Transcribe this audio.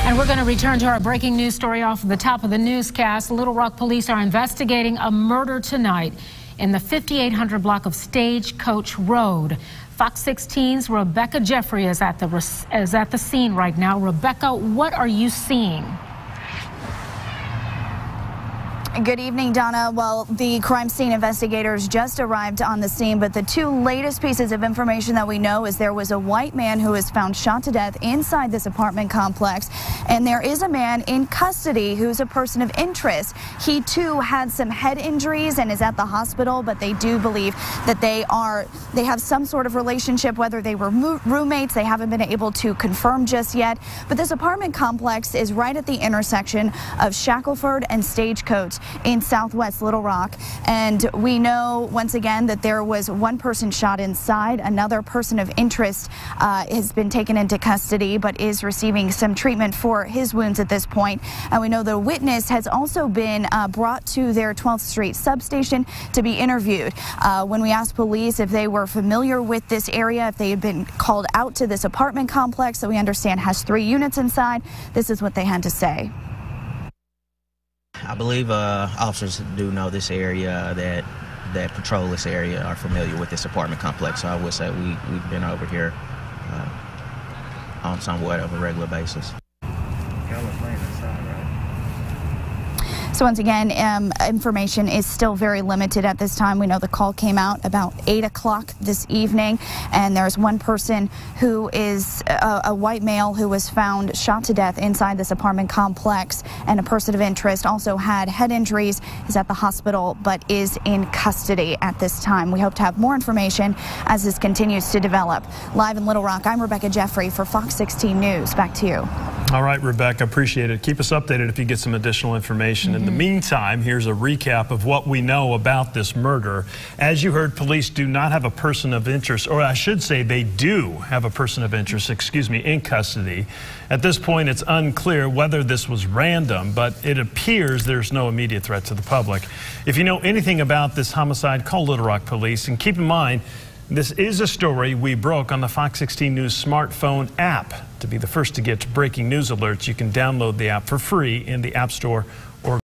And we're going to return to our breaking news story off the top of the newscast. Little Rock police are investigating a murder tonight in the 5800 block of Stagecoach Road. Fox 16's Rebecca Jeffrey is at the scene right now. Rebecca, what are you seeing? Good evening, Donna. Well, the crime scene investigators just arrived on the scene, but the two latest pieces of information that we know is there was a white man who was found shot to death inside this apartment complex, and there is a man in custody who's a person of interest. He too had some head injuries and is at the hospital, but they do believe that they have some sort of relationship, whether they were roommates. They haven't been able to confirm just yet, but this apartment complex is right at the intersection of Shackelford and Stagecoach in southwest Little Rock, and we know once again that there was one person shot inside. Another person of interest has been taken into custody but is receiving some treatment for his wounds at this point. And we know the witness has also been brought to their 12th Street substation to be interviewed. When we asked police if they were familiar with this area, if they had been called out to this apartment complex that we understand has 3 units inside, this is what they had to say. I believe officers do know this area, that patrol this area, are familiar with this apartment complex. So I would say we've been over here on somewhat of a regular basis. So once again, information is still very limited at this time. We know the call came out about 8 o'clock this evening, and there's one person who is a white male who was found shot to death inside this apartment complex, and a person of interest also had head injuries, is at the hospital, but is in custody at this time. We hope to have more information as this continues to develop. Live in Little Rock, I'm Rebecca Jeffrey for Fox 16 News. Back to you. All right, Rebecca, appreciate it. Keep us updated if you get some additional information. In the meantime, here's a recap of what we know about this murder. As you heard, police do not have a person of interest, or I should say they do have a person of interest, in custody. At this point, it's unclear whether this was random, but it appears there's no immediate threat to the public. If you know anything about this homicide, call Little Rock Police, and keep in mind, this is a story we broke on the Fox 16 News smartphone app. To be the first to get breaking news alerts, you can download the app for free in the App Store